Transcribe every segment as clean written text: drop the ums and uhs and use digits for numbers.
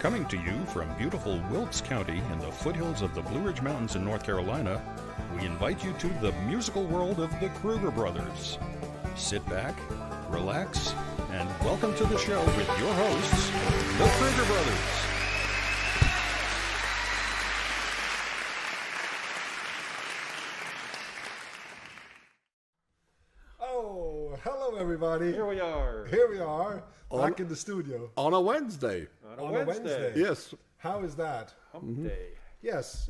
Coming to you from beautiful Wilkes County in the foothills of the Blue Ridge Mountains in North Carolina, we invite you to the musical world of the Kruger brothers. Sit back, relax, and welcome to the show with your hosts, the Kruger brothers. Oh, hello everybody. Here we are. Here we are, back in the studio. On a Wednesday. On a Wednesday. Yes. How is that? Hump day. Yes,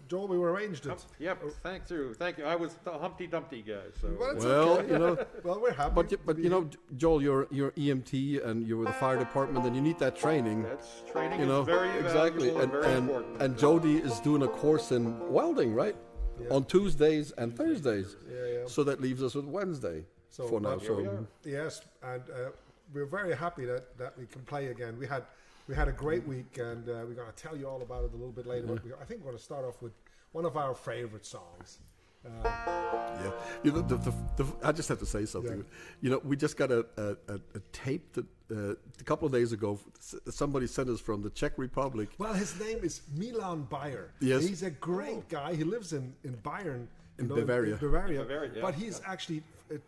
Joel, we arranged it. Yep, thank you. Thank you. I was the Humpty Dumpty guy. So. Well, it's Well, okay. you know, Well, we're happy. but you know, Joel, you're EMT and you're with the fire department, and you need that training. That's training You know, is very exactly. valuable and very important. And Jody is doing a course in welding, right? Yeah. On Tuesdays and Thursdays. Yeah. So that leaves us with Wednesday So, for now. but here we are. Yes, and we're very happy that we can play again. We had a great week, and we're going to tell you all about it a little bit later. But I think we're going to start off with one of our favorite songs. Yeah, you know, I just have to say something. Yeah. You know, we just got a tape that a couple of days ago. Somebody sent us from the Czech Republic. Well, his name is Milan Bayer. Yes. He's a great guy. He lives in Bayern. In Bavaria. Bavaria, yeah. but he's actually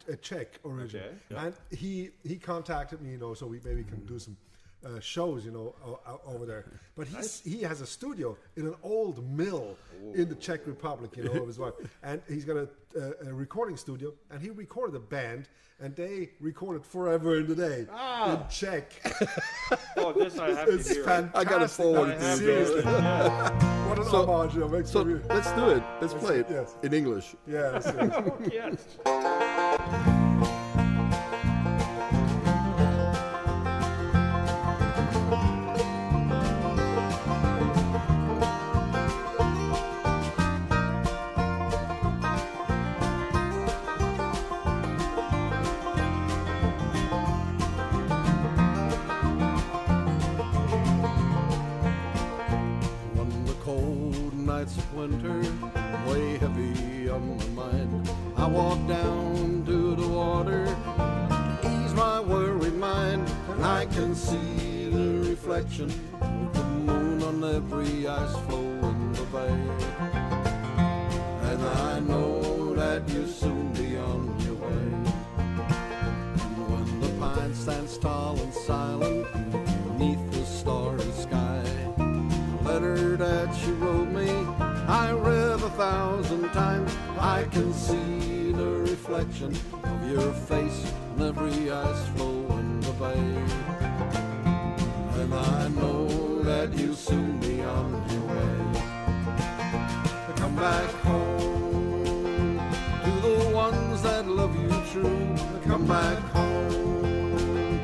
a Czech originally. Okay, yeah. And he contacted me, you know, so we maybe can do some shows, you know, over there. But he has a studio in an old mill in the Czech Republic, you know, of his wife. And he's got a recording studio, and he recorded a band, and they recorded Forever in the Day in Czech. Oh, this I have to It's hear. fantastic. I gotta forward it to you. Seriously. Yeah. What an So- homage, you know, makes So me really- let's do it. Let's play it yes. in English. Yeah, seriously. Oh, yes. When the cold nights of winter weigh heavy on my mind, I walk down to the water, ease my worried mind, and I can see the reflection of the moon on every ice floe in the bay. And I know that you'll soon be on your way. And when the pine stands tall and silent beneath the starry sky, letter that she wrote me I read 1,000 times. I can see the reflection of your face in every ice floe in the bay. And I know that you'll soon be on your way. Come back home to the ones that love you true. Come back home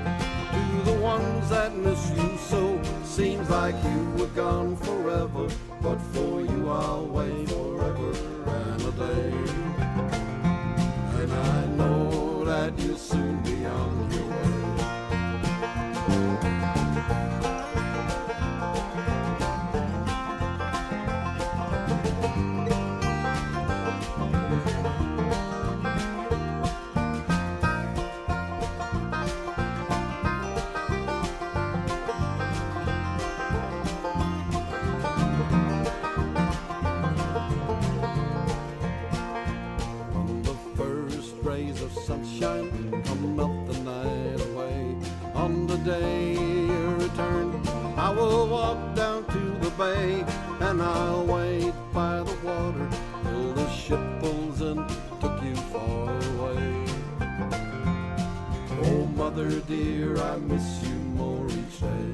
to the ones that miss you so. Seems like you were gone forever, but for you I'll wait forever and a day. And I know that you'll soon be on your way. When the first rays of sunshine come melt the night away, on the day you return, I will walk down to the bay, and I'll wait by the water till the ship pulls in, took you far away. Oh, mother dear, I miss you more each day.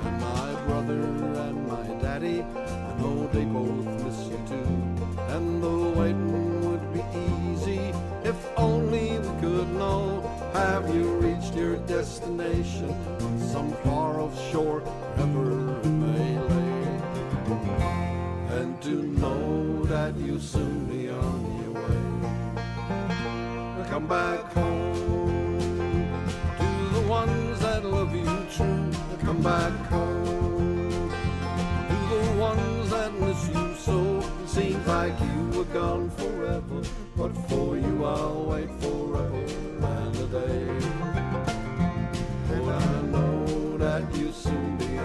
And my brother and my daddy, I know they both miss you too. And the waiting would be easy if only we could know. Have you reached your destination on some far-off shore, wherever it may lay? And to know that you'll soon be on your way. Come back home to the ones that love you true. Come back home to the ones that miss you so. Seems like you were gone forever, but for you I'll wait forever and a day. Oh, I know that you'll soon be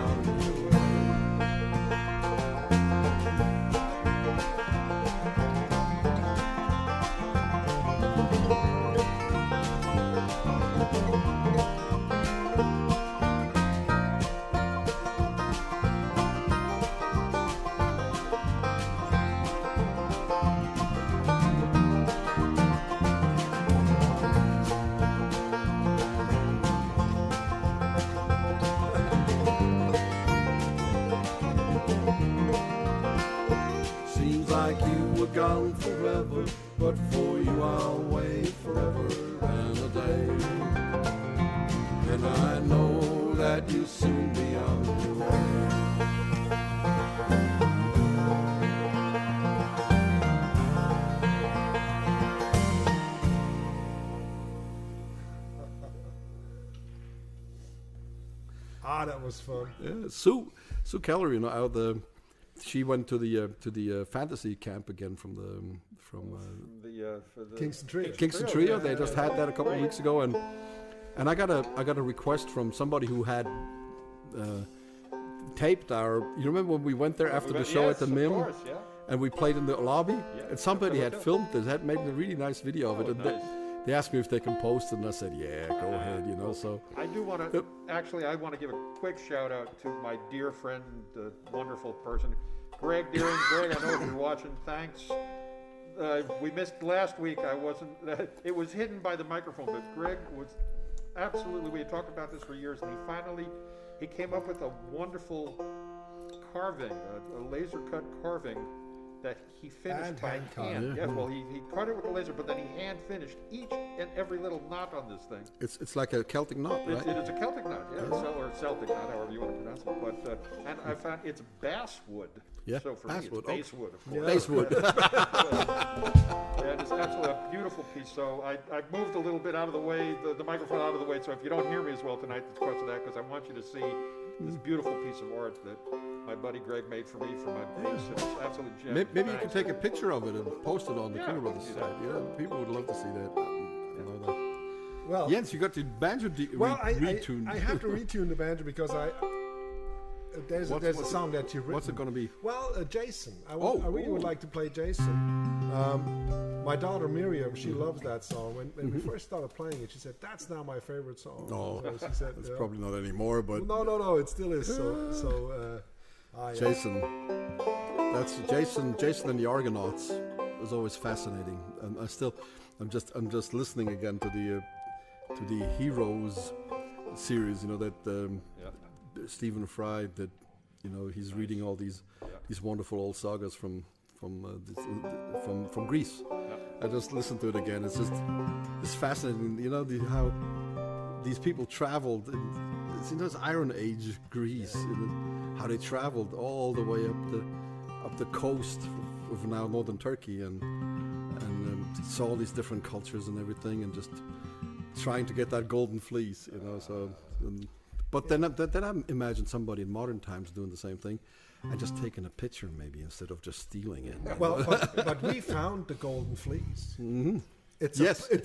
gone forever, but for you I'll wait forever and a day. And I know that you'll soon be on your way. That was fun. Yeah, Sue Keller, you know, she went to the fantasy camp again from the Kingston Trio. Kingston Trio. They just had that a couple of weeks ago, and I got a request from somebody who had taped our. You remember when we went there after the show at the MIM, course, yeah. and we played in the lobby, and somebody had Okay. filmed it, had made a really nice video of it, and nice. they asked me if they can post it, and I said, yeah, go ahead, you know. So I do want to, actually, I want to give a quick shout out to my dear friend, wonderful person, Greg Deering. Greg, I know if you're watching, thanks. We missed last week. I wasn't, it was hidden by the microphone, but Greg was absolutely, we had talked about this for years, and he came up with a wonderful carving, a laser cut carving that he finished And by hand cut. hand. Yeah. Yes, well, he cut it with the laser, but then he hand finished each and every little knot on this thing. it's like a Celtic knot, right? It is a Celtic knot, yeah, or Celtic knot, however you want to pronounce it. But and I found it's basswood. Yeah, So for basswood. me, it's basswood, of course. Basswood. And it's absolutely a beautiful piece. So I moved a little bit out of the way, the microphone out of the way. So if you don't hear me as well tonight, it's because of that. Because I want you to see this beautiful piece of art that my buddy Greg made for me for my piece. It's absolutely gem. Maybe you Thanks. could take a picture of it and post it on the Yeah, Kruger we Brothers can do site. that. You know, people would love to see that. You know, that. Well, Jens, you got the banjo retuned. I have to retune the banjo because there's a song that you've written. What's it going to be? Well, Jason. I really would Oh. like to play Jason. My daughter Miriam, she loves that song. When we first started playing it, she said, "That's now my favorite song." No, So she said, it's probably not anymore, but No, it still is. Jason. That's Jason and the Argonauts was always fascinating, and I'm just listening again to the Heroes series. You know that Stephen Fry that he's reading all these wonderful old sagas from Greece. I just listened to it again. It's fascinating. You know how these people traveled. It's Iron Age Greece. How they traveled all the way up the coast of now northern Turkey and saw all these different cultures and everything, and just trying to get that golden fleece. So. But then I imagine somebody in modern times doing the same thing and just taking a picture maybe instead of just stealing it. Well, but we found the golden fleece. Mm-hmm. It's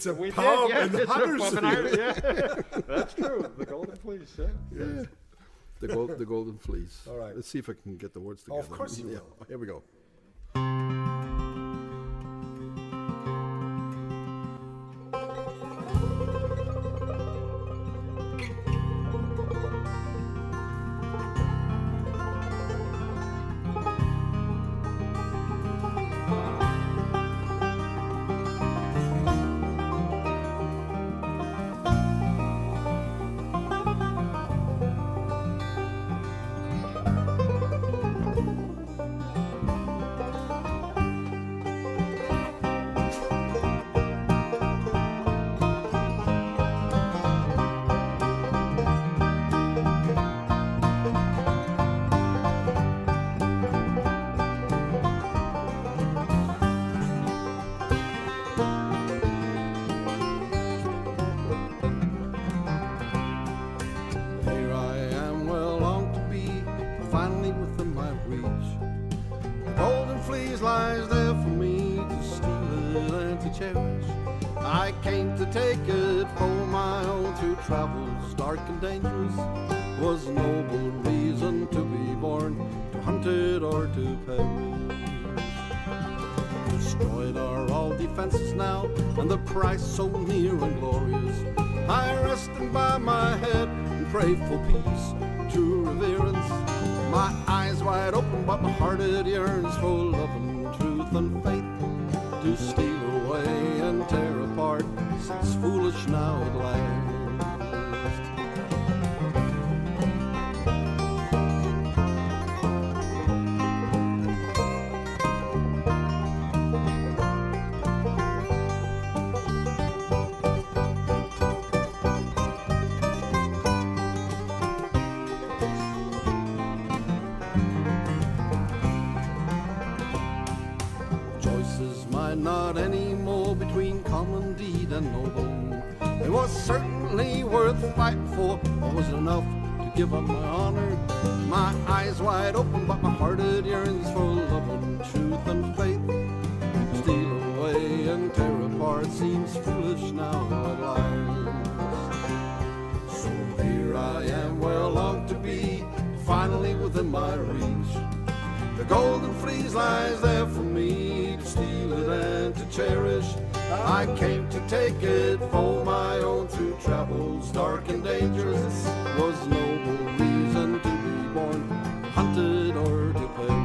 a We pub did, in it's a pub in Huddersfield. Ireland, yeah. That's true. The golden fleece, yeah. Yeah. The golden fleece. All right. Let's see if I can get the words together. Of course you will. Here we go. Here I am, well long to be, finally within my reach. The golden fleece lies there for me to steal and to cherish. I came to take it for my own, through travels dark and dangerous. Was noble reason to be born, to hunt it or to perish. Destroyed are all defenses now, and the price so near and glorious. I rest and bow my head and pray for peace, true reverence. My eyes wide open, but my heart it yearns for love and truth and faith, to steal away and tear apart, since foolish now at last. not any more between common deed and noble. It was certainly worth fighting for. It was enough to give up my honor. My eyes wide open, but my heart it yearns for love and truth and faith. To steal away and tear apart seems foolish now at last. So here I am where I long to be, finally within my reach. The golden fleece lies there for me to steal it and to cherish. I came to take it for my own through travels dark and dangerous. Was noble reason to be born, hunted or to perish.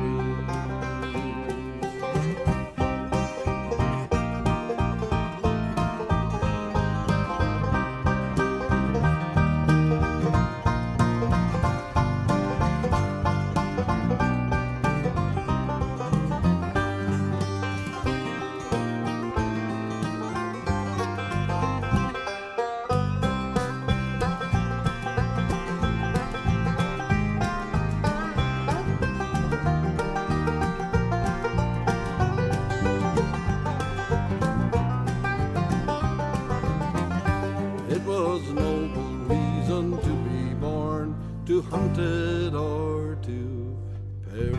Hunted or to perish.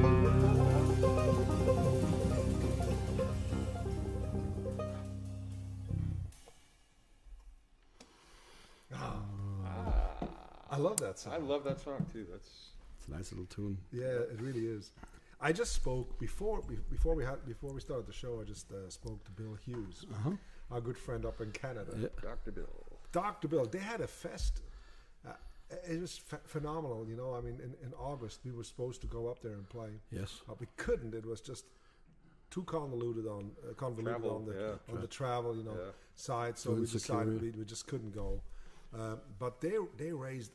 I love that song. I love that song too. It's a nice little tune. Yeah, it really is. I just spoke before we started the show. I just spoke to Bill Hughes, our good friend up in Canada. Yeah. Dr. Bill. They had a fest. It was phenomenal, you know. I mean, in August we were supposed to go up there and play. Yes, but we couldn't. It was just too convoluted on the travel, you know, side. So we decided we just couldn't go. But they raised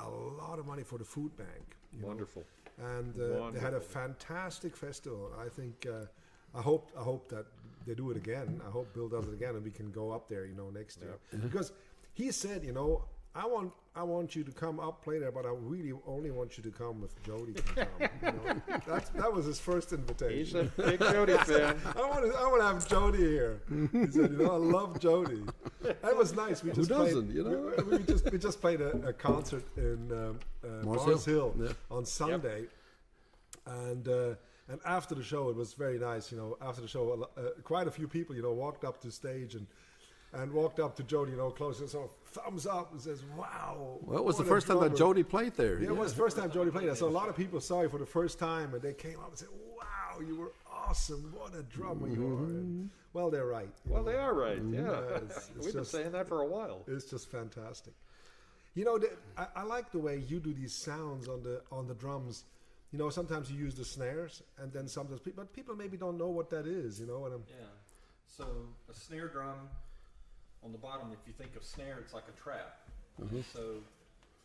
a lot of money for the food bank. Wonderful. And they had a fantastic festival. I think I hope that they do it again. I hope Bill does it again and we can go up there, you know, next year. Because he said, you know, I want you to come up, play there, but I really only want you to come if Jody can come. You know? That was his first invitation. He's a big Jody fan. I want to have Jody here. He said, you know, I love Jody. That was nice. We just doesn't, you know? We just played a concert in Mars Hill on Sunday, and after the show, it was very nice. You know, after the show, quite a few people, you know, walked up to stage and walked up to Jody, you know, close and so thumbs up and says, "Wow!" Well, it was the first time that Jody played there. Yeah, it was the first time Jody played there. So a lot of people saw you for the first time, and they came up and said, "Wow, you were awesome! What a drummer you are!" And, well, they're right. Well, they are right. Yeah, we've been saying that for a while. It's just fantastic. You know, I like the way you do these sounds on the drums. You know, sometimes you use the snares, and then sometimes people maybe don't know what that is. You know what I'm? Yeah. So a snare drum. On the bottom, if you think of snare, it's like a trap. So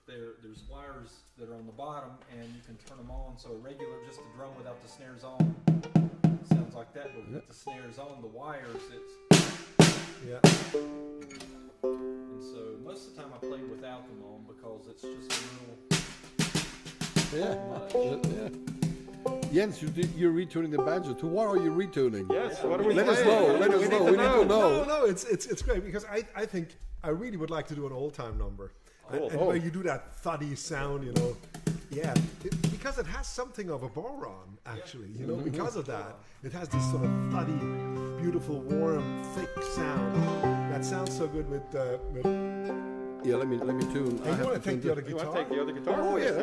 there's wires that are on the bottom, and you can turn them on. So just a drum without the snares on sounds like that. But with the snares on, the wires, it's And so most of the time I play without them on because it's just a little. Jens, you're retuning the banjo. To what are you retuning? Yes, what are we Let us know. Let us know. We need to know. No, it's great because I think I really would like to do an old time number, and where you do that thuddy sound, you know. Yeah, because it has something of a boron, actually. You know, because of that, it has this sort of thuddy, beautiful, warm, thick sound that sounds so good with. Yeah, let me tune. Hey, you want to take the other guitar? You want to take the other guitar? Oh yeah,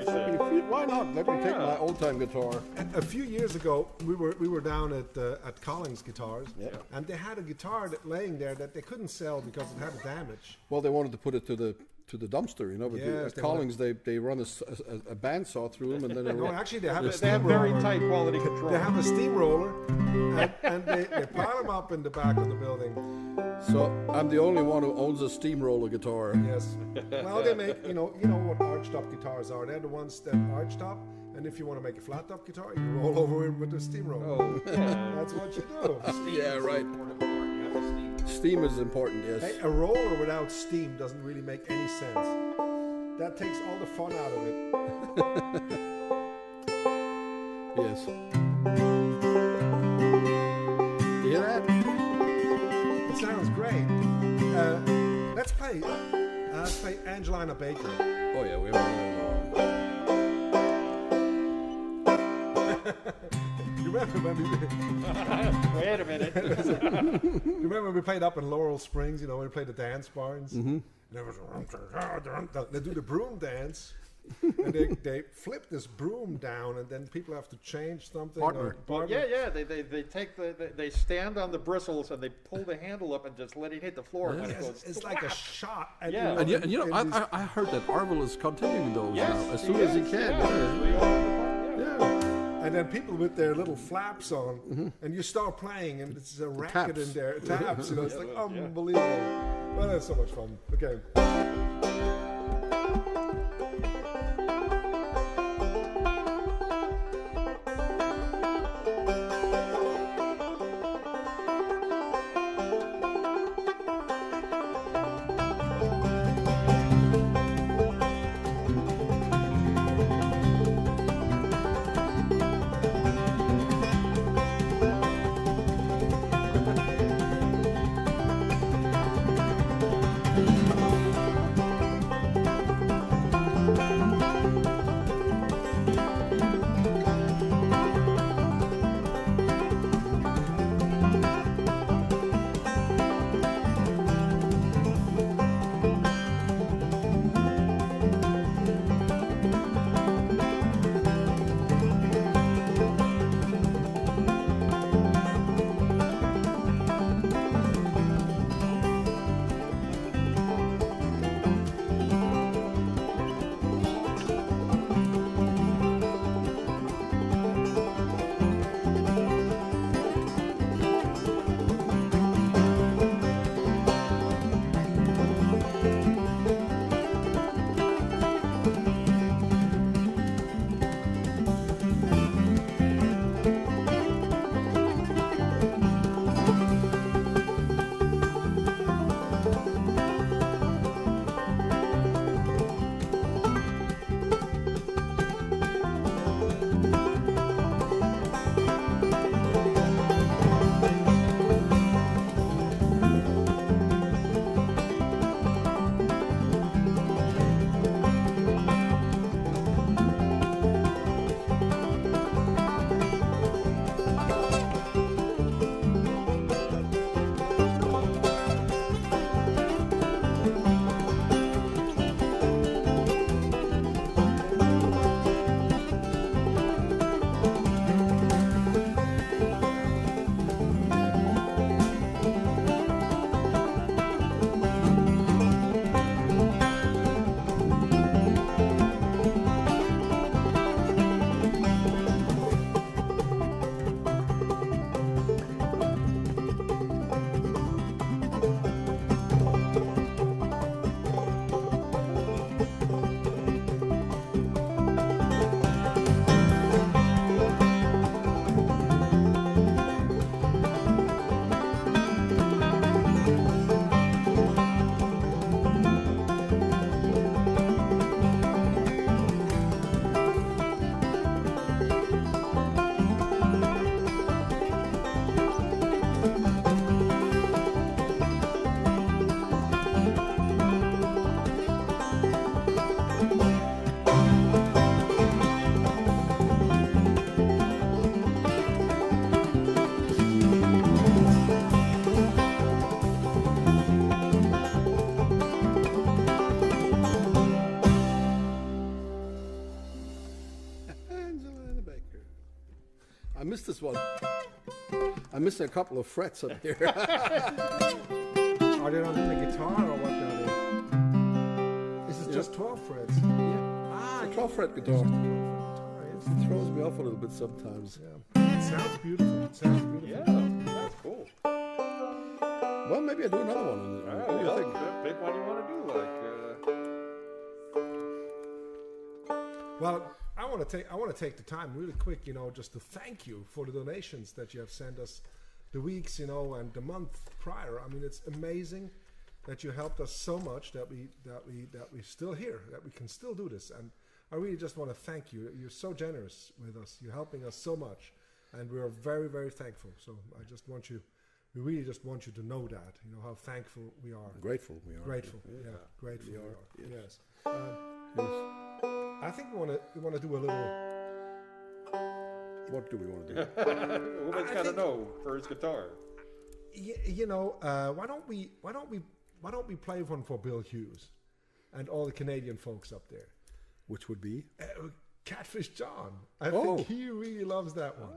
why not? Let me take my old time guitar. A few years ago, we were down at Collins Guitars, and they had a guitar laying there that they couldn't sell because it had a damage. Well, they wanted to put it to the dumpster, you know. But Yes, at Collins, they run a bandsaw through them, and then No, actually, they have a They have very tight quality control. They have a steamroller, and they pile them up in the back of the building. So I'm the only one who owns a steamroller guitar. Yes. Well, they make, you know what arch top guitars are. They're the ones that arch top, and if you want to make a flat top guitar, you roll over it with the steamroller. Oh, yeah. That's what you do. Yeah, right. Steam is important, yes. Hey, a roller without steam doesn't really make any sense. That takes all the fun out of it. Yes. You hear that? let's play Angelina Baker. Oh yeah, we have You remember when we? Wait a minute. You remember when we played up in Laurel Springs? You know, when we played the dance barns. Mm-hmm. They do the broom dance. And they flip this broom down, and then people have to change something. Partner. Yeah. They take they stand on the bristles and they pull the handle up and just let it hit the floor. Yeah. When it goes, It's like a shot. And Yeah. And you know, I heard that Arvel is continuing those Yes, now as soon as he can. Yeah. And then people with their little flaps on, and you start playing, and it's a racket taps. in there. Taps, you know, it's like unbelievable. Well, that's so much fun. Okay. I missed this one. I missed a couple of frets up here. Are they on the guitar or what are they? This is just 12 frets. It's a 12 fret guitar. It throws me off a little bit sometimes. Yeah. It sounds beautiful. It sounds beautiful. Yeah, that's cool. Well, maybe I do another one. What do you think? Pick one you want to do, Well, I want to take the time really quick, just to thank you for the donations that you have sent us the weeks, and the month prior. I mean, it's amazing that you helped us so much that we're still here, that we can still do this. And I really just want to thank you. You're so generous with us. You're helping us so much, and we're very, very thankful. So I just want you we really just want you to know that, you know, how thankful we are. Grateful we are. Grateful, yeah, grateful We we are, are. yes. Yes. Yes. I think we want to do a little. What do we want to do? Woman's got to know for his guitar. You know, why don't we play one for Bill Hughes and all the Canadian folks up there? Which would be Catfish John. I think he really loves that one.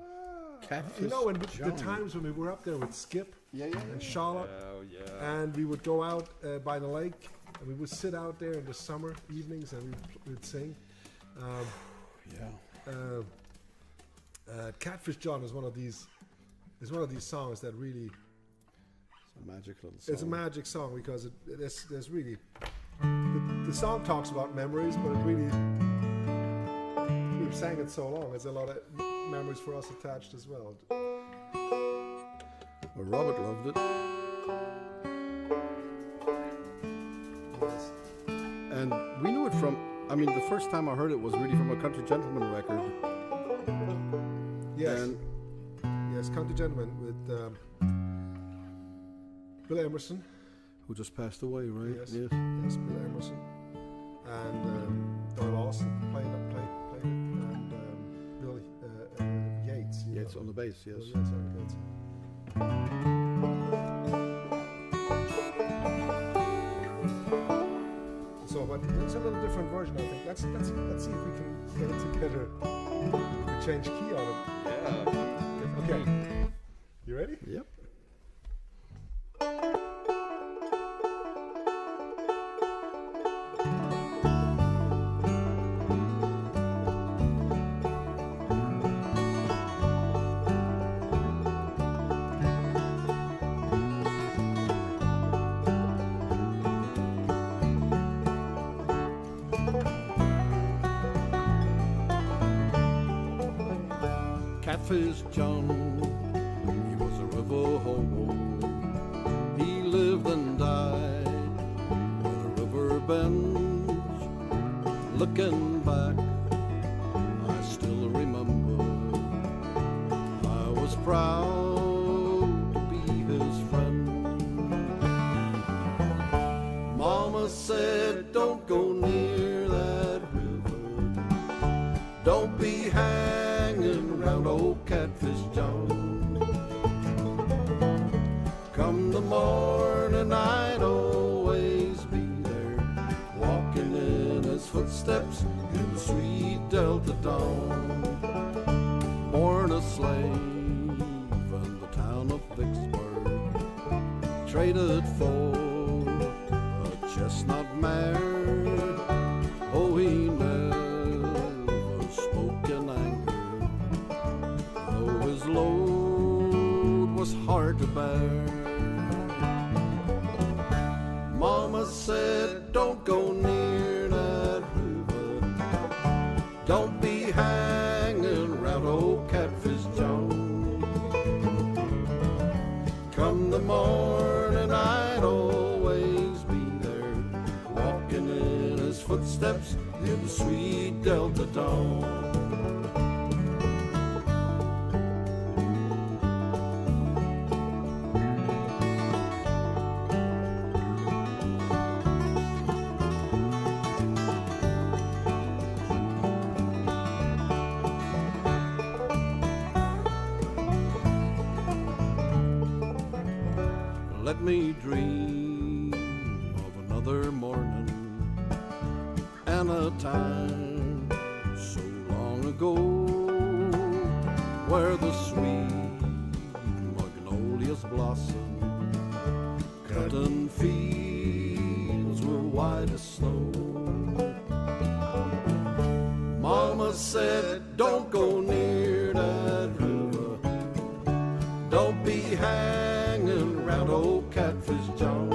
Catfish You know, and John. the times when we were up there with Skip and Charlotte, Oh, yeah. and we would go out by the lake, and we would sit out there in the summer evenings, and we'd sing. Catfish John is one of these songs that really. It's a magic little song. It's a magic song because there's really the song talks about memories, but it really we've sang it so long. There's a lot of memories for us attached as well. Well, Robert loved it. Yes. And we knew it from, I mean, the first time I heard it was really from a Country Gentleman record. Yes. And Yes, Country Gentleman with Bill Emerson. who just passed away, right? Yes. Yes, Bill Emerson. And Doyle Austin played it. And Bill Yates. you Yates know. on the bass, yes. Bill Yates on the bass. So, but it's a little different version, I think. Let's see if we can get it together. We change key on it. Yeah. Okay. You ready? Yep. Catfish John, he was a river hobo. He lived and died where the river bends. Looking back, I still remember I was proud to be his friend. Mama said, don't go near that river. Don't be hanging around old Catfish John. Come the morning, I'd always be there, walking in his footsteps in the sweet Delta dawn. Born a slave in the town of Vicksburg, traded for a chestnut mare. Oh, he never spoke in anger, though his load was hard to bear. Mama said, don't go near that river. Don't be hanging around old Catfish John. Come the morning, I'd always be there, walking in his footsteps in the sweet Delta dawn. Let me dream of another morning and a time so long ago, where the sweet magnolias blossom, cotton fields were white as snow. Mama said, don't go near that river. Don't be hanging around old Catfish John.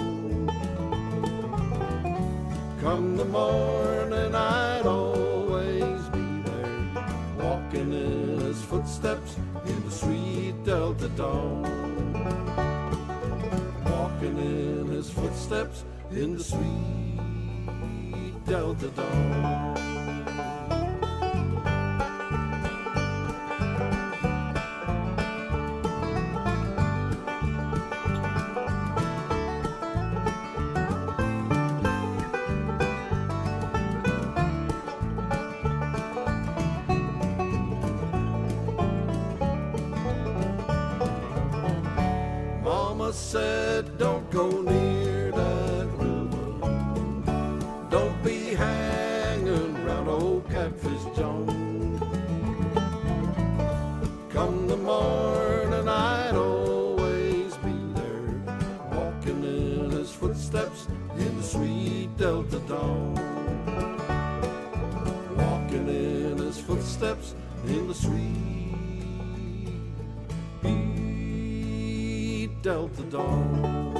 Come the morning, I'd always be there, walking in his footsteps in the sweet Delta dawn. Walking in his footsteps in the sweet Delta dawn. said, don't go near that river. Don't be hanging round old Catfish John. Come the morning, I'd always be there, walking in his footsteps in the sweet Delta dawn. Walking in his footsteps in the sweet Delta dawn.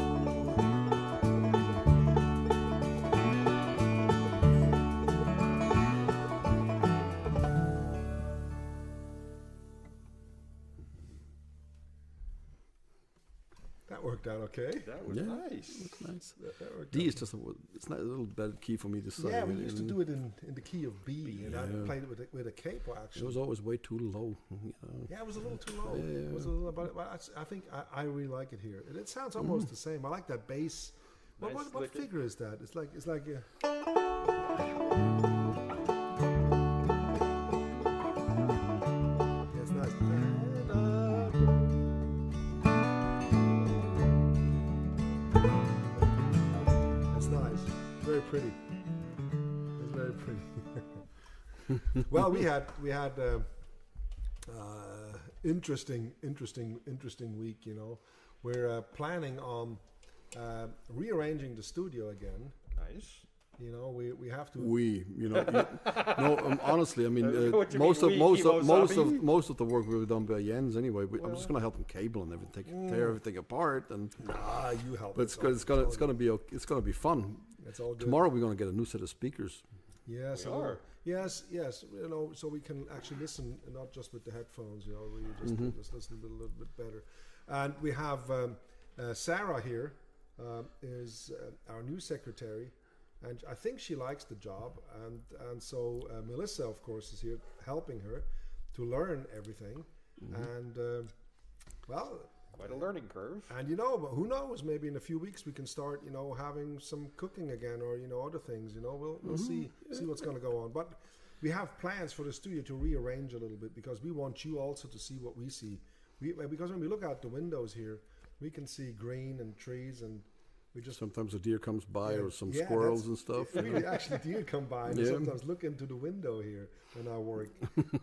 That worked out okay. That was nice. It's nice. That worked D out. is just it's not a little bad key for me to sing. Yeah, we used to do it in the key of B, and I Yeah. played it with a capo It actually. was always way too low. You know. Yeah, it was a little too low. Yeah. It was a little, but I think I really like it here. It sounds almost the same. I like that bass. Nice What licking. figure is that? It's like a, yeah, it's nice. It's nice. Very pretty. It's very pretty. Well, we had interesting week. You know, we're planning on rearranging the studio again. Nice. You know, we have to. Honestly, I mean, What do you most mean, of we, most of Kimo most Sabi? of most of the work will be done by Jens anyway. I'm just gonna help him cable and everything, tear everything apart, and Ah, you help. but it's gonna be fun. It's all good. Tomorrow we're gonna get a new set of speakers. Yes, We a little- are. yes. You know, so we can actually listen, not just with the headphones. You know, really just listen a little bit better. And we have Sarah here, is our new secretary, and I think she likes the job. And so Melissa, of course, is here helping her to learn everything. And well. Quite a learning curve. And you know, who knows? Maybe in a few weeks we can start, you know, having some cooking again, or you know, other things. You know, we'll see what's going to go on. But we have plans for the studio to rearrange a little bit because we want you also to see what we see. Because when we look out the windows here, we can see green and trees, and we just Sometimes a deer comes by, or some yeah, squirrels that's- and stuff. Really, actually, deer come by and Yeah. sometimes look into the window here when I work,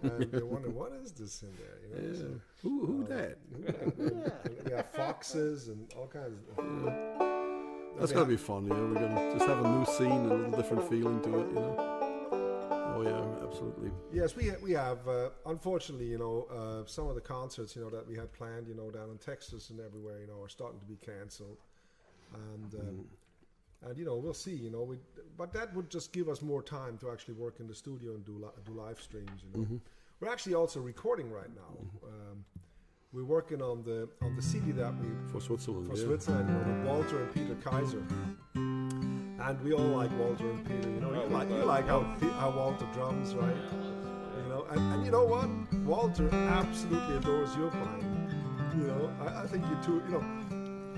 and they wonder what is this in there. You know, so, Who that? and we have foxes and all kinds of. That's we gonna have- be fun. You know, we're gonna just have a new scene, a little different feeling to it. You know. Oh yeah, absolutely. Yes, we have. Unfortunately, you know, some of the concerts, you know, that we had planned, you know, down in Texas and everywhere, you know, are starting to be canceled, and you know, we'll see, you know, but that would just give us more time to actually work in the studio and do live streams. You know, we're actually also recording right now. We're working on the CD that we For Switzerland. for yeah. Switzerland, you know, with Walter and Peter Kaiser. And we all like Walter and Peter, you know. Oh, You like how Walter drums, right? You know, and you know what? Walter absolutely adores your playing. You know, I think you two, you know,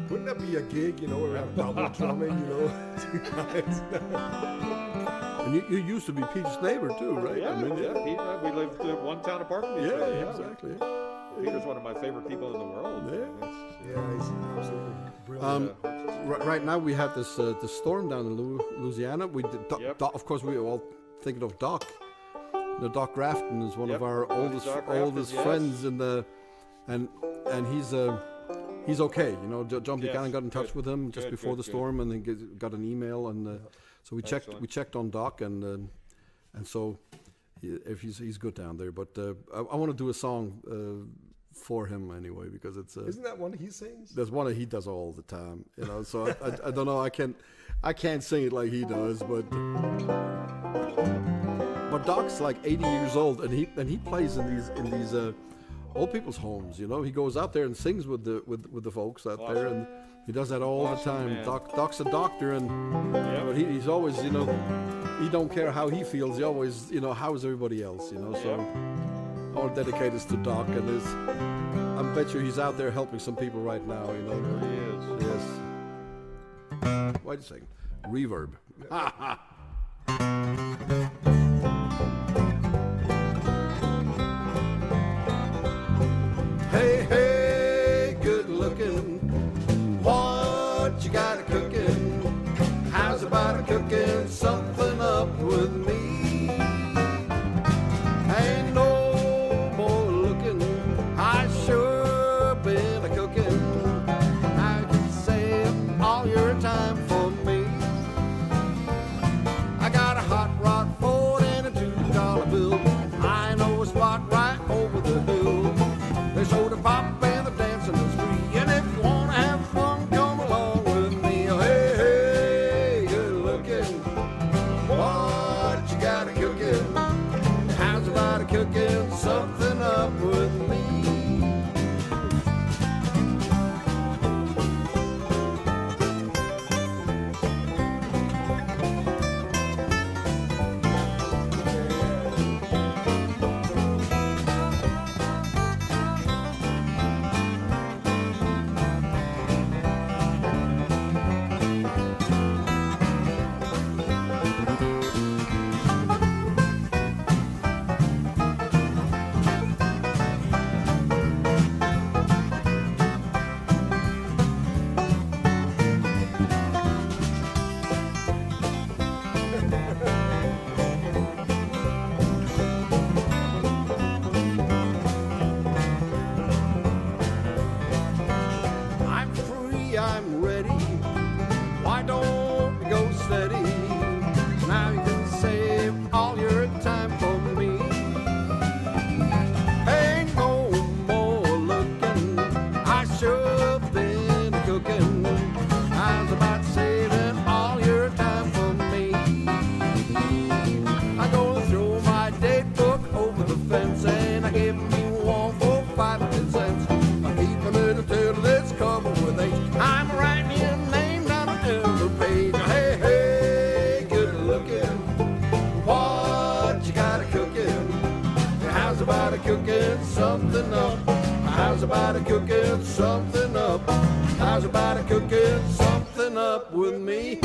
wouldn't that be a gig, you know, where we have double drumming, you know? Two guys. And you used to be Peter's neighbor too, right? Yeah, I mean, we lived one town apart from each yeah, other. exactly. Peter's one of my favorite people in the world. Yeah. Yeah, he's absolutely brilliant. Right now we had this the storm down in Louisiana. We did, Yep. Doc, of course, we were all thinking of Doc. You know, Doc Grafton is one of Yep, our Doc Grafton, oldest yes. friends in the, and he's okay. You know, John Yes, Buchanan got in touch good, with him just good, before good, the storm, and then got an email, and so we Excellent. checked on Doc, and so if he's good down there. But I want to do a song for him anyway, because it's Isn't that one he sings? there's one that he does all the time, you know. So I don't know. I can't sing it like he does, but Doc's like 80 years old, and he plays in these old people's homes. You know, he goes out there and sings with the folks out there, and he does that all the time. man. Doc's a doctor, and but he's always, you know, he don't care how he feels. He always, you know, how is everybody else, you know. So I want to dedicate this to Doc, and I bet you he's out there helping some people right now, you know. There he is. Yes. Wait a second. Reverb. Hey, hey, good looking. about cooking something up with me? Ain't no more looking, I sure been a cooking. I can save all your time for me. I got a hot rod Ford and a $2 bill. I know a spot right over the hill. They show the pop and the dancing is free. And if you wanna have fun, come along with me. Oh, hey, hey, good looking. What you got a cooking? How's about a cooking something up with me? I'm free, I'm ready. Why don't we go steady? Now you can save all your time for me. Ain't no more looking, I sure been cooking. I was about saving all your time for me. I'm gonna throw my date book over the fence and I give me one for 5 and 10 cents. I keep a little tail that's covered with H. I'm writing your name down on every page. Hey, hey, good looking. What you got a cooking? How's about a cooking something up? How's about a cooking something up? How's about a cooking something up with me?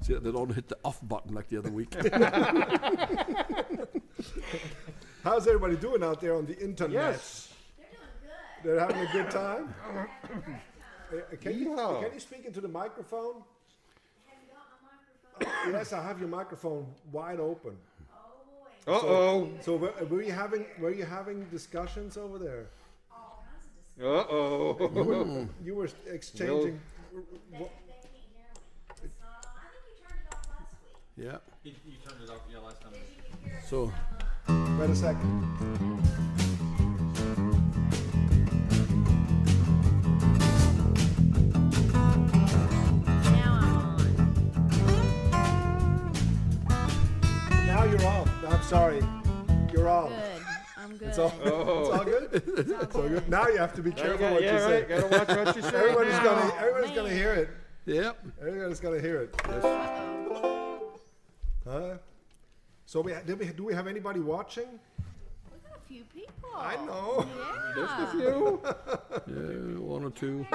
See, they don't hit the off button like the other week. How's everybody doing out there on the internet? Yes. They're having a good time? Can you Yeah. speak into the microphone? Yes, I have your microphone wide open. Uh-oh. So were you having discussions over there? Uh-oh. You were exchanging. Yeah. You turned it off, yeah, last time. So, Wait a second. Now I'm on. Now you're off. I'm sorry. You're off. Good. I'm good. It's all, it's all good. It's all good. Now you have to be Now you careful got- what yeah, you right. say. Gotta watch what you say. Everybody's now. gonna hear it. yeah. Everybody's gonna hear it. Huh? So do we have anybody watching? We got a few people. I know. Yeah. You? Yeah, 1 or 2.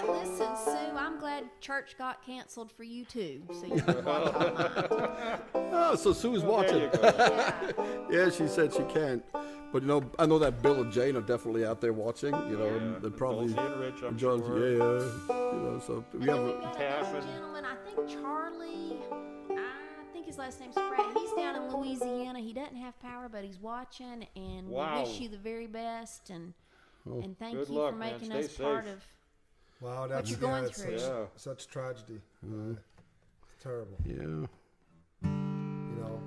Listen, Sue, I'm glad church got canceled for you too, so you can watch online. Oh, so Sue's There watching. you go. Yeah. Yeah, she said she can't. But you know, I know that Bill and Jane are definitely out there watching. You know, and they're probably Dulcie and Rich, I'm John. sure. Yeah, you know. So we And have. then we got another Taffin. gentleman, I think Charlie, I think his last name's Spratt. He's down in Louisiana. He doesn't have power, but he's watching, and Wow. we wish you the very best, and thank Good you luck, for man. making Stay us part safe. of. Wow, that's you're going it's through. Yeah. such tragedy. It's terrible. Yeah. You know.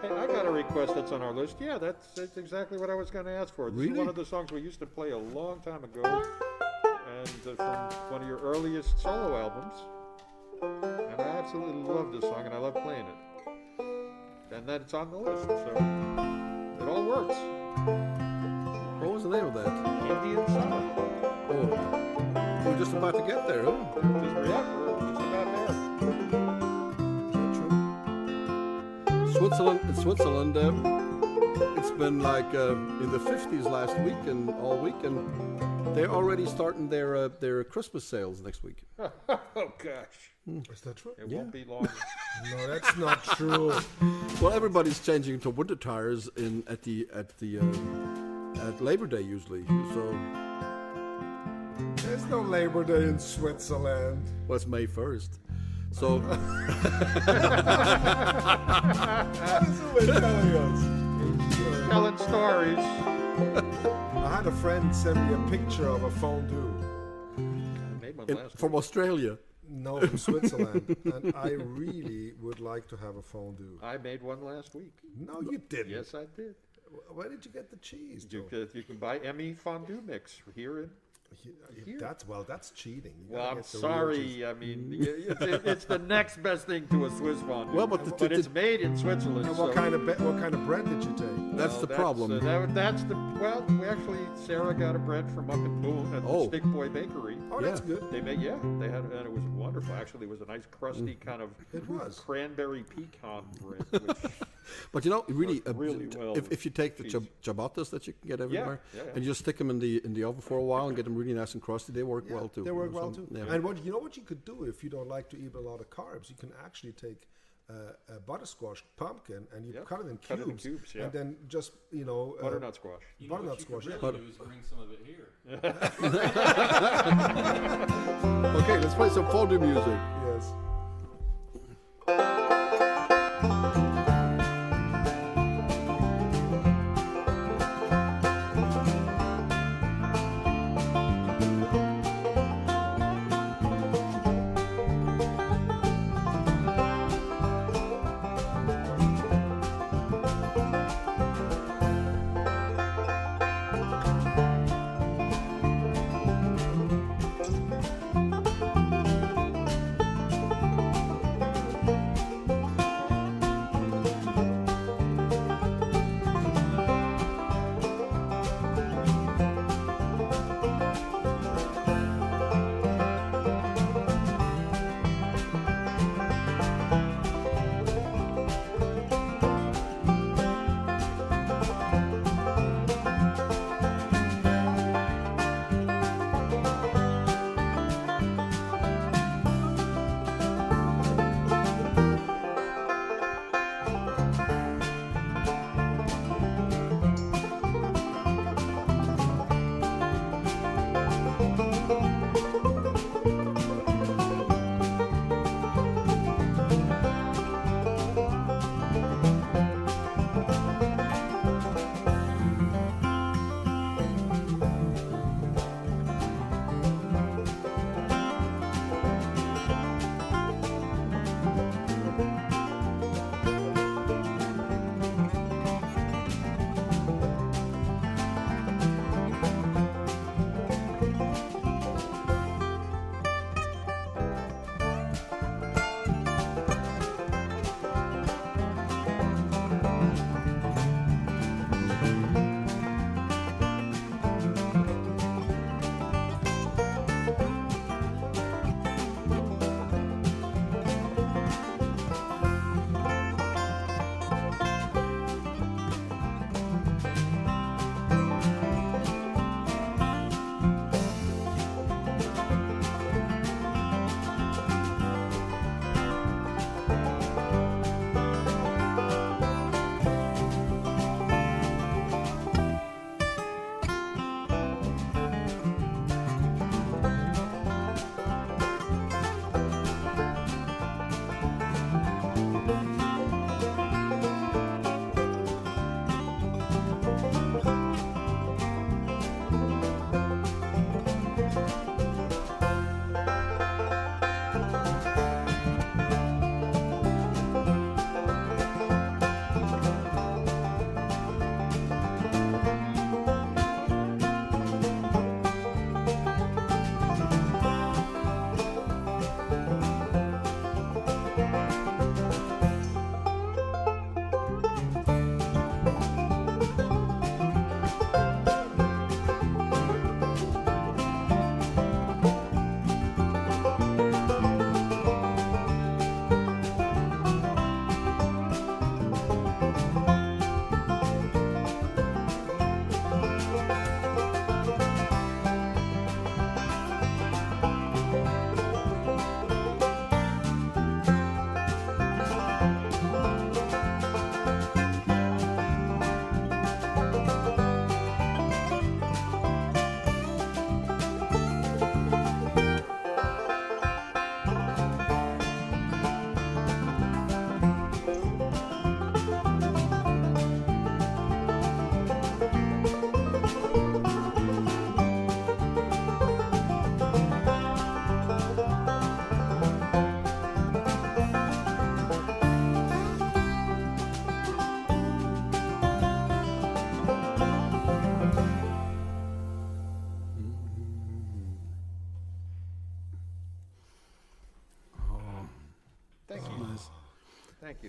Hey, I got a request that's on our list. Yeah, that's exactly what I was going to ask for. This is Really? one of the songs we used to play a long time ago, and from one of your earliest solo albums. And I absolutely love this song, and I love playing it. And then it's on the list, so it all works. What was the name of that? Indian Summer. Oh, we're just about to get there, huh? We're just about there. Switzerland. It's been like in the 50s last week and all week, and they're already starting their Christmas sales next week. Oh gosh, Is that true? it won't be long. No, that's not true. Well, everybody's changing to winter tires at Labor Day usually. So, There's no Labor Day in Switzerland. well, it's May 1st. So, What is it telling us? Telling stories. I had a friend send me a picture of a fondue. I made one last from Australia. No, from Switzerland. And I really would like to have a fondue. I made one last week. No, you didn't. Yes, I did. Where did you get the cheese? You Joe? can buy Emmy fondue mix here in. That's cheating. You Well, gotta I'm get the real cheese. sorry. I mean, it's the next best thing to a Swiss fondue. Well, but it's made in Switzerland. And so what kind of bread did you take? That's the problem. We actually Sarah got a bread from up in Boone at the Stick Boy Bakery. Oh, that's good. They had, and it was wonderful. Actually, it was a nice crusty kind of cranberry pecan bread. Which But you know, really, really well if you take the cheese. ciabattas that you can get everywhere, yeah. and you just stick them in the oven for a while and get them really nice and crusty, they work well too. They work well too. Yeah. And what you could do if you don't like to eat a lot of carbs, you can actually take a buttersquash pumpkin and you cut it in cubes, and then just butternut squash. Butternut squash. Really do is bring some of it here. Okay, let's play some fondue music. Yes.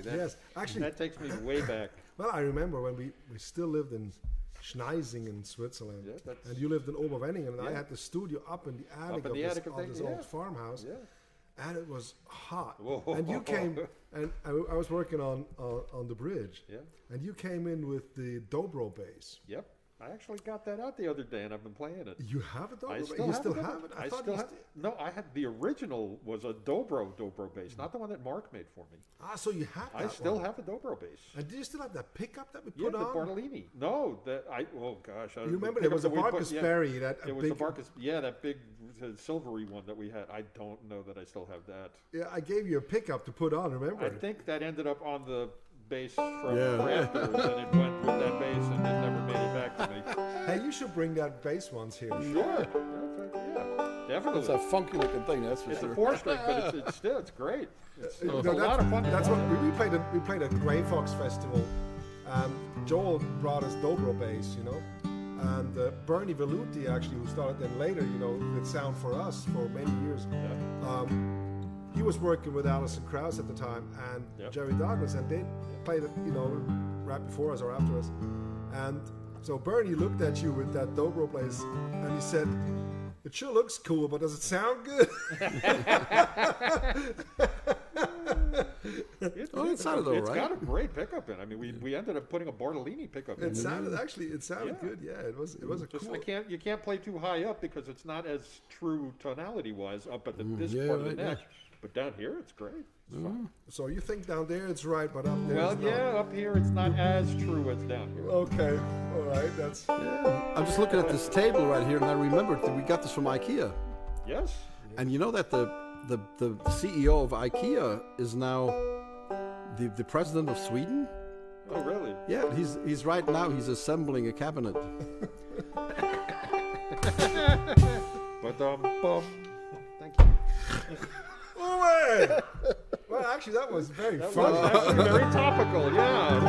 you. Yes, actually, that takes me way back. Well, I remember when we still lived in Schneising in Switzerland, and you lived in Oberwenningen, and I had the studio up in the attic of this old farmhouse, and it was hot. Whoa. And you came, and I was working on the bridge, and you came in with the dobro bass. Yep. I actually got that out the other day, and I've been playing it. You have it, dobro bass? You still have it? I thought no, I had the original was a dobro bass, not the one that Mark made for me. Ah, so you have that I still have a dobro bass. And do you still have that pickup that we put on? Yeah, the Bartolini. No, oh gosh. You remember there was a Barkus Berry. It was the Barkus, that big silvery one that we had. I don't know that I still have that. Yeah, I gave you a pickup to put on, remember? I think that ended up on the bass from Raptors, and it went with that bass and it never made it back to me. Hey, you should bring that bass once here. Sure. Definitely. It's a funky looking thing, that's for sure. It's a 4-string, but it's great. It's a lot of fun. That's what we played at Grey Fox Festival. Joel brought us dobro bass, and Bernie Velluti actually, who started then later, did sound for us for many years. He was working with Alison Krauss at the time and Jerry Douglas, and they played it, right before us or after us. And so Bernie looked at you with that dobro bass, and he said, "It sure looks cool, but does it sound good?" It sounded all right. It's got a great pickup in. I mean, we ended up putting a Bartolini pickup in. It sounded good. Yeah, it was a cool. You can't play too high up because it's not as true tonality wise up at this part of the neck. But down here, it's great. It's fun. So you think down there it's right, but up there it's not. Up here it's not as true as down here. Okay, all right, that's... Yeah. I'm just looking at this table right here, and I remembered that we got this from IKEA. Yes. And you know that the CEO of IKEA is now the president of Sweden? Oh, really? Yeah, he's right now, he's assembling a cabinet. But, thank you. Well, actually, that was very fun. That was actually very topical, yeah.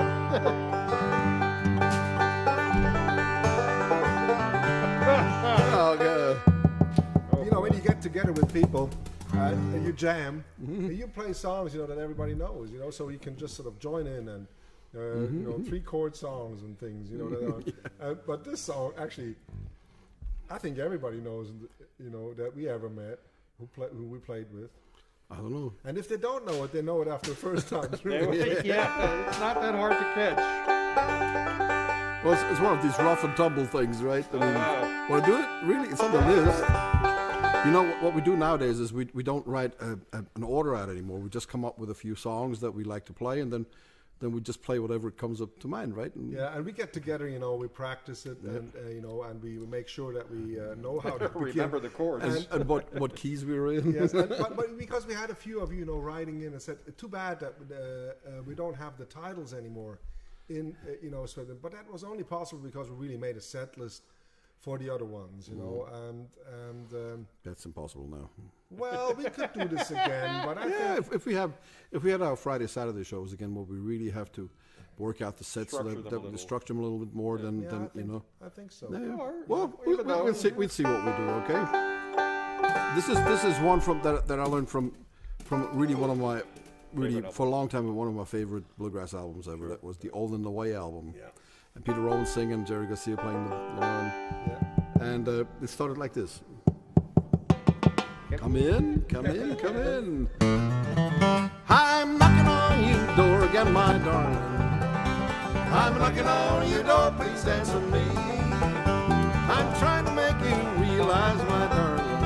When you get together with people and you jam, and you play songs, that everybody knows, so you can just sort of join in and, 3-chord songs and things, but this song, actually, I think everybody knows, that we ever met, who we played with. I don't know. And if they don't know it, they know it after the first time. It's not that hard to catch. Well, it's one of these rough and tumble things, right? I mean, when I do it, really, it's on the list. What we do nowadays is we don't write an order out anymore. We just come up with a few songs that we like to play, and then we just play whatever comes up to mind, right? And and we get together, we practice it, and and we make sure that we know how to remember the chords and what keys we were in. Yes, but because we had a few of you, writing in and said, too bad that we don't have the titles anymore in Sweden. But that was only possible because we really made a set list for the other ones, and that's impossible now. Well, we could do this again, but I think if we had our Friday Saturday shows again, where we really have to work out the sets so that we structure them a little bit more than I think so. Yeah. Well, we'll see what we do. Okay. This is one from that I learned from really one of my for a long time one of my favorite bluegrass albums ever. That was the Old and the Way album. Yeah. And Peter Rowan singing, Jerry Garcia playing and it started like this. Come in. I'm knocking on your door again, my darling. I'm knocking on your door, please answer me. I'm trying to make you realize, my darling,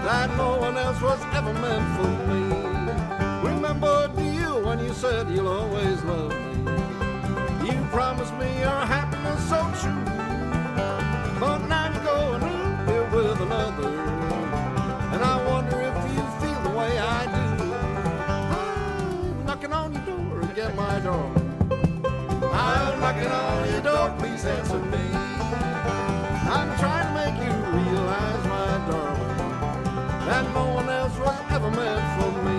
that no one else was ever meant for me. Remember, dear, when you said you'll always love me. You promised me your happiness so true, but now you're going here with another, and I wonder if you feel the way I do. I'm knocking on your door again, my darling. I'm knocking on your door, please answer me. I'm trying to make you realize, my darling, that no one else was ever meant for me.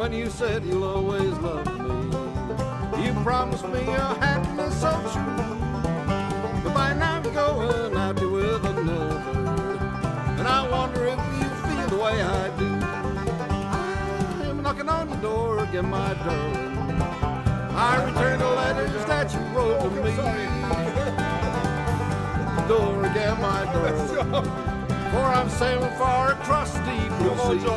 when you said you'll always love me. You promised me a happiness so true, but by now you're going out there with another. And I wonder if you feel the way I do. I'm knocking on your door again, my darling. I return the letters that you wrote to me. Door again, my darling. For I'm sailing far across the deep blue sea.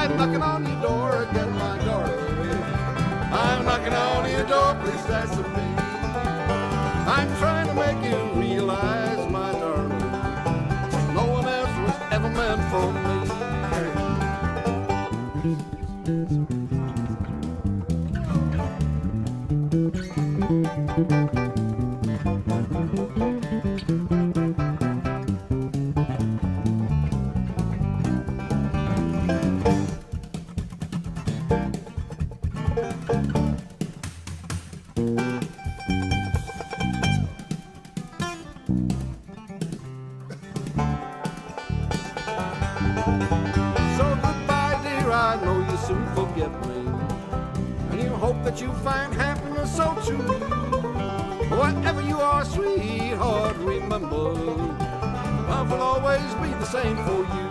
I'm knocking on your door again, my darling. I'm knocking on your door, please answer me. I'm trying to make you realize, my darling, no one else was ever meant for me. Soon forget me, and you hope that you find happiness so true. Whatever you are, sweetheart, remember, love will always be the same for you.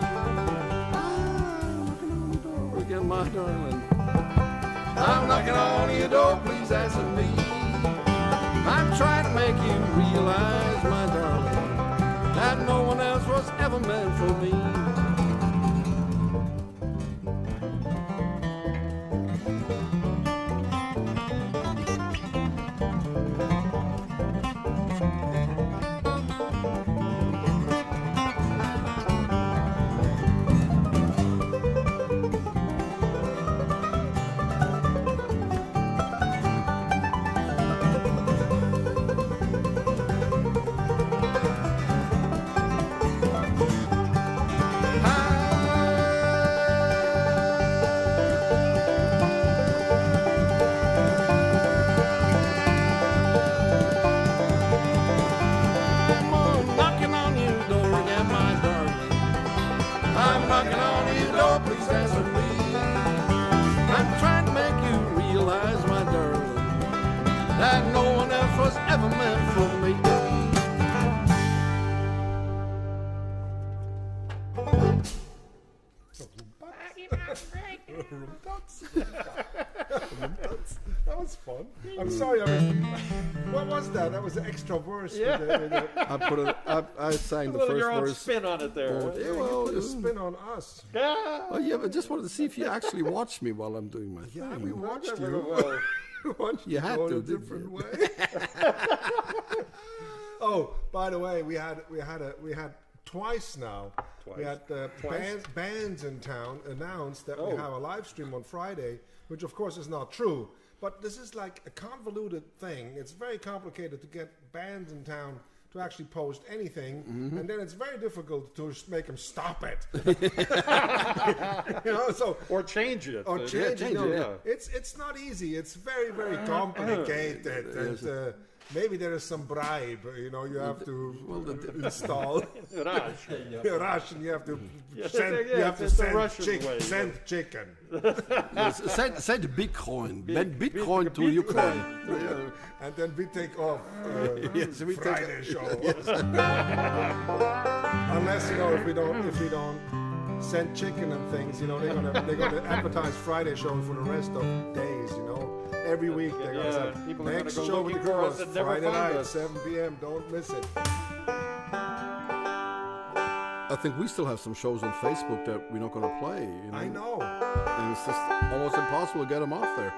I'm knocking on the door again, my darling. I'm knocking on your door, please answer me. I'm trying to make you realize, my darling, that no one else was ever meant for me. That was fun. I'm sorry. I mean, what was that? That was an extra verse. Yeah. I sang the Put first your own verse. spin on it there. Oh, Yeah, well, you put a spin on us. Yeah. Oh, yeah, but just wanted to see if you actually watched me while I'm doing my thing. Yeah, we watched Well, you. well, Watched You had go to, in a didn't different you? way. Oh, by the way, we had twice now. We had bands in town announced that we have a live stream on Friday, which of course is not true. But this is like a convoluted thing. It's very complicated to get bands in town to actually post anything, and then it's very difficult to make them stop it. or change it. Or change it. Yeah. It's not easy. It's very, very complicated. And maybe there is some bribe. You have to install Raj. Russian. You have to send. Yeah, You have to it's the send Russian way, send chicken. Send Bitcoin. Bitcoin to Ukraine. And then we take off Yes, we take Friday show. Unless if we don't send chicken and things, they're gonna advertise Friday show for the rest of days. Every week they're gonna say people are next gonna go show with the looking for girls us and never Friday find night us. 7 p.m. Don't miss it. I think we still have some shows on Facebook that we're not going to play. I know. And it's just almost impossible to get them off there.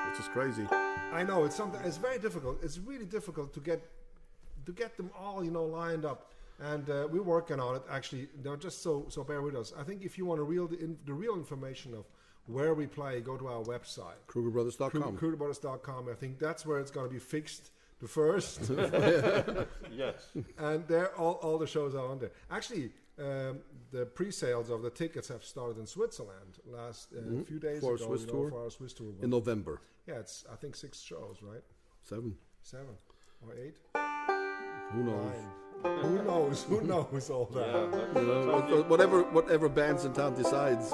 It's just crazy. I know. It's very difficult. It's really difficult to get them all lined up. And we're working on it. Actually, just so bear with us. I think if you want the real information of where we play, go to our website, KrugerBrothers.com. KrugerBrothers.com. I think that's where it's going to be fixed the first. Yes. And there, all the shows are on there. Actually, the pre-sales of the tickets have started in Switzerland last few days For our ago. Swiss tour? For our Swiss tour. In November. Yeah, it's I think 6 shows, right? 7. 7 or 8. Who knows? 9. Who knows? Who knows all that? Yeah, You know, whatever bands in town decides.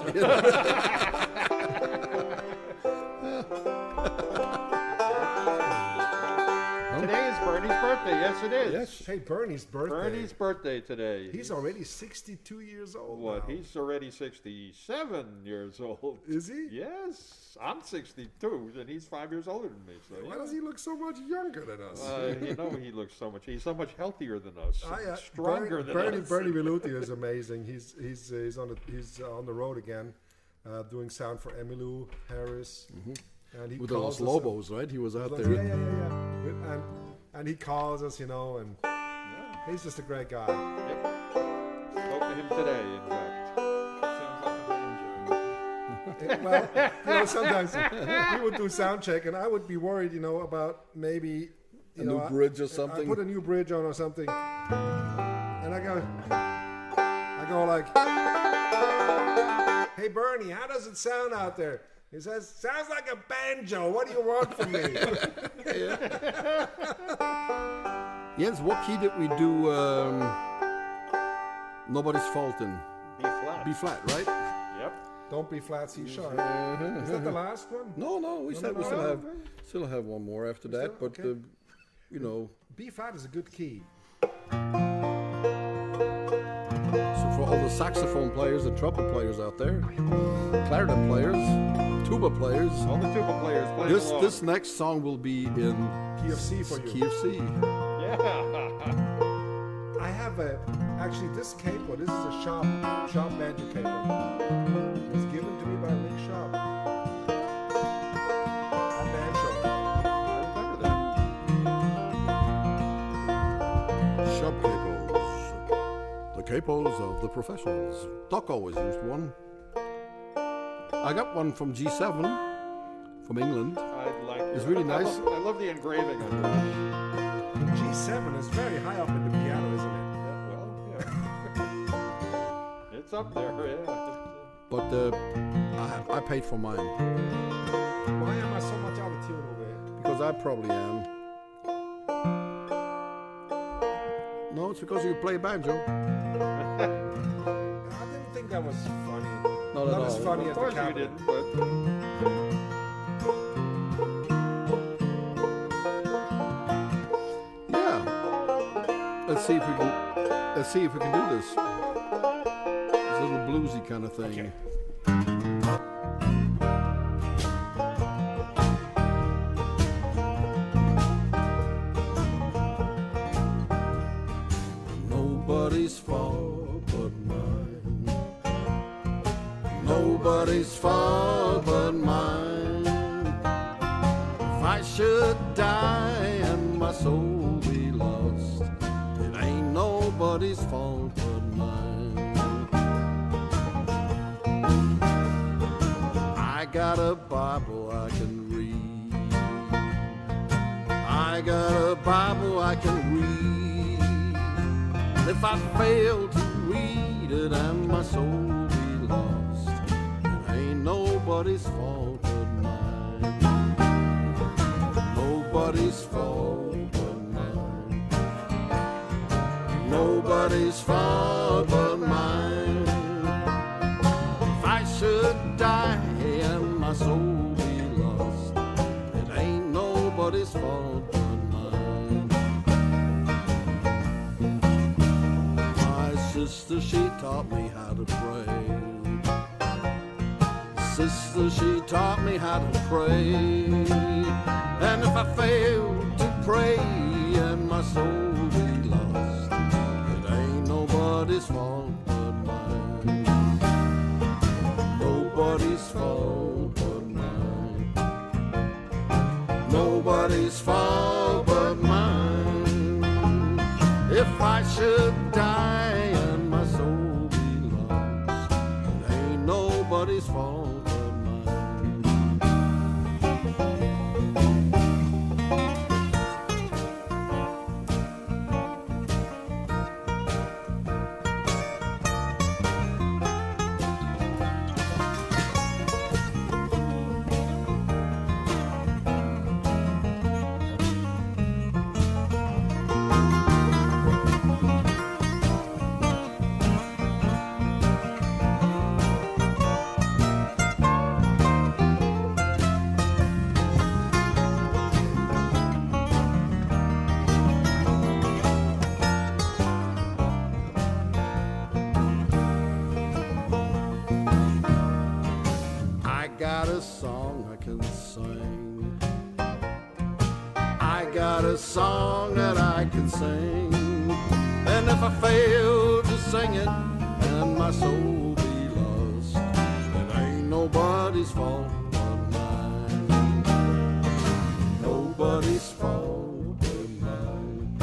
Today is Bernie's birthday. Yes, it is. Yes. Hey, Bernie's birthday. Bernie's birthday today. He's already 62 years old. What? now. He's already 67 years old. Is he? Yes. I'm 62, and he's 5 years older than me. So Why does he look so much younger than us? You know, he's so much healthier than us, stronger than us. Bernie Veluti is amazing. He's on the road again, doing sound for Emmylou Harris. And he With the calls Los us- Lobos, right? He was out Yeah, there. yeah. And he calls us, and he's just a great guy. Yep. Spoke to him today, in fact. Sounds like a banjo. Well, sometimes we would do sound check, and I would be worried, about maybe A new bridge or I something. put a new bridge on or something, and I go like, "Hey Bernie, how does it sound out there?" He says, "Sounds like a banjo. What do you want from me?" Jens, what key did we do Nobody's Fault in? B flat. B flat, right? Yep. Don't be flat, C sharp. Is that the last one? No, we said we no. still have one more after that, but okay. B flat is a good key. So for all the saxophone players and trumpet players out there, clarinet players, tuba players, All the tuba players playing along. this next song will be in Key of C for key you. of C. Yeah. I have actually this capo. This is a Sharp banjo capo. It's given to me by Rick Sharp. Our band show. I remember that. Shub capos. The capos of the professionals. Doc always used one. I got one from G7 from England. I'd like It's really nice. I love the engraving on it. G7 is very high up in the piano, isn't it? Yeah. It's up there, yeah. But I paid for mine Why am I so much out of tune over here? because I probably am. No, it's because you play banjo. I didn't think that was funny. Not Not at as all. funny Of as the course you cabinet. didn't, but Yeah. Let's see if we can do this. It's a little bluesy kind of thing. Nobody's fault but mine. Nobody's fault but mine. If I should die and my soul be lost, it ain't nobody's fault but mine. I got a Bible I can read. I got a Bible I can read. If I fail to read it and my soul be lost, it ain't nobody's fault but mine. Nobody's fault but mine. Nobody's fault but mine. If I should die and my soul be lost, it ain't nobody's fault but mine. My sister, she taught me how to pray. Sister, she taught me how to pray. And if I fail to pray and my soul be lost, it ain't nobody's fault but mine. Nobody's fault but mine. Nobody's fault but mine. If I should die and my soul be lost, it ain't nobody's fault but mine. got a song I can sing. I got a song that I can sing. And if I fail to sing it and my soul be lost, it ain't nobody's fault but mine. Nobody's fault but mine.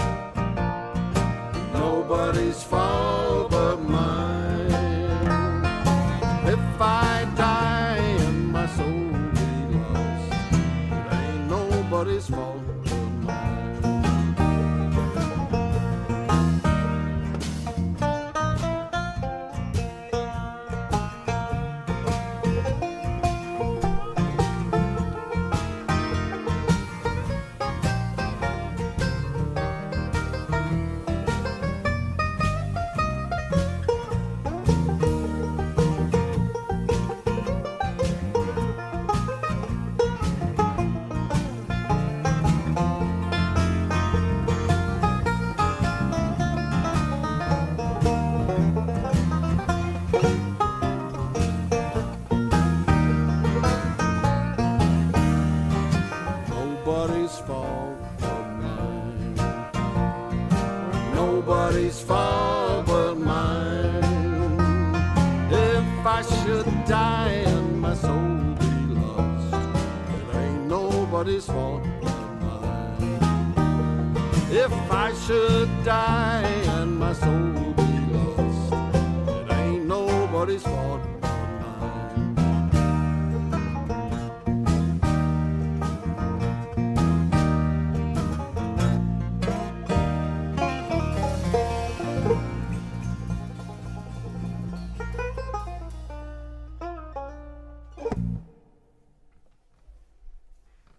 Nobody's fault but mine. If I die and my soul be lost, it ain't nobody's fault but mine. Nobody's fault but mine. Nobody's fault but mine. If I should die and my soul be lost, it ain't nobody's fault but mine. If I should die and my soul be lost, it ain't nobody's fault but mine.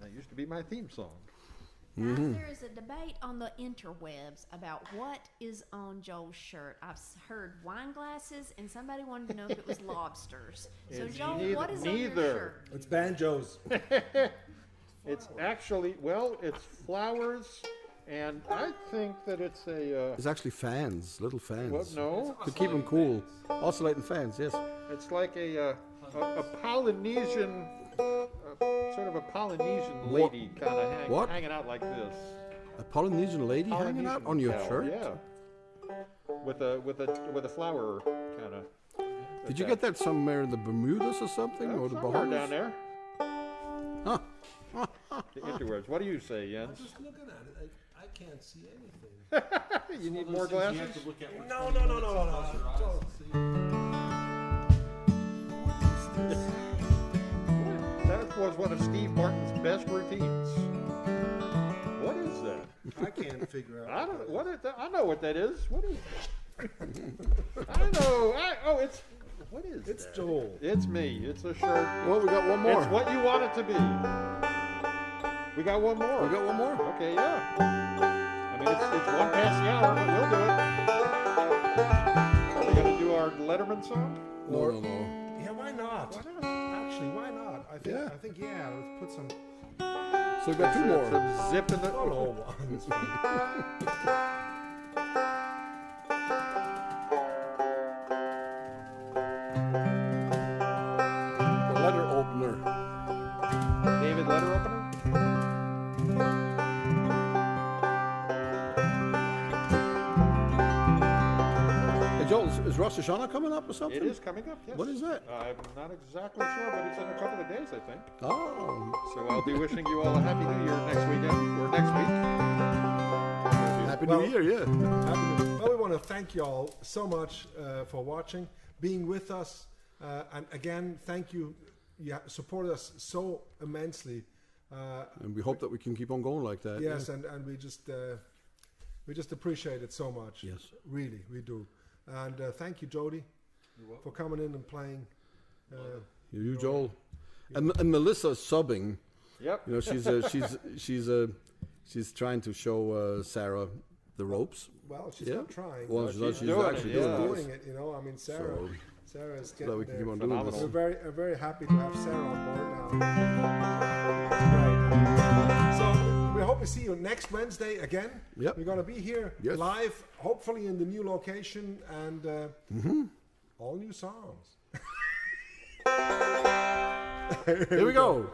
That used to be my theme song. Now, there is a debate on the interwebs about what is on Joel's shirt. I've heard wine glasses, and somebody wanted to know if it was lobsters. So, It's Joel, neither- what is on your neither. shirt? It's banjos. It's actually, well, it's flowers, and I think that it's a, It's actually fans, little fans. what, no? To keep them cool. Oscillating fans, yes. It's like a Polynesian, sort of a Polynesian lady kind of What? hanging out like this. A Polynesian lady hanging out on your cow, shirt? Yeah. With a flower kind of. Did you get that somewhere in the Bermudas or something? Or the Somewhere Bahamas? down there. Huh. The interwebs. What do you say, Jens? Just looking at it, I can't see anything. You need more glasses? No. That was one of Steve Martin's best routines. What is that? I can't figure out. I don't. What is that? I know what that is. What is? I know. It's. What is It's that? Joel. It's me. It's a shirt. Well, we got one more. It's what you want it to be. We got one more. We got one more. Okay, yeah. I mean, it's 1 past the hour, but we'll do it. Are we gonna do our Letterman song? No. Yeah, why not? Why not? Actually, why not? I think yeah. Let's put some. So we got two more. Some zip in the. No one. It's fine. The letter opener. David letter opener. Hey, Joel, is Rosh Hashanah coming up or something? It is coming up. Yes. What is that? I'm not exactly sure, but it's in a couple of days, I think. Oh, So I'll be wishing you all a happy New Year next weekend or next week. Happy Well- New Year, yeah. Well, we want to thank you all so much for watching, being with us, and again, thank you. You supported us so immensely. And we hope that we can keep on going like that. Yes, yeah. and we just appreciate it so much. Yes. Really, we do. And thank you, Jody, for coming in and playing. You, Joel. And Melissa subbing. Yep. You know, she's trying to show Sarah the ropes. Well, she's Yeah. not trying. Well, but she's doing actually it, doing yeah. this. doing it. You know, I mean, Sarah is So that getting we can there. keep on doing Phenomenal. this. We're very happy to have Sarah on board now. Right. So we hope to see you next Wednesday again. Yep. We're going to be here Yes. live, hopefully in the new location, and all new songs. Here we go.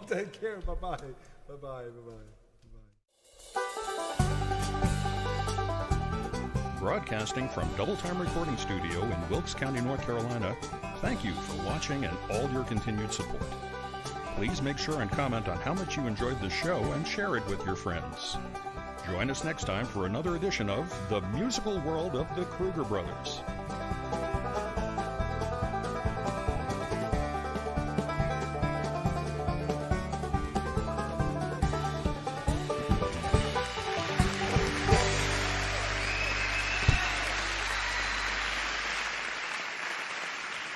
Take care. Bye-bye. Bye-bye. Bye-bye. Broadcasting from Double Time Recording Studio in Wilkes County, North Carolina, thank you for watching and all your continued support. Please make sure and comment on how much you enjoyed the show and share it with your friends. Join us next time for another edition of The Musical World of the Kruger Brothers.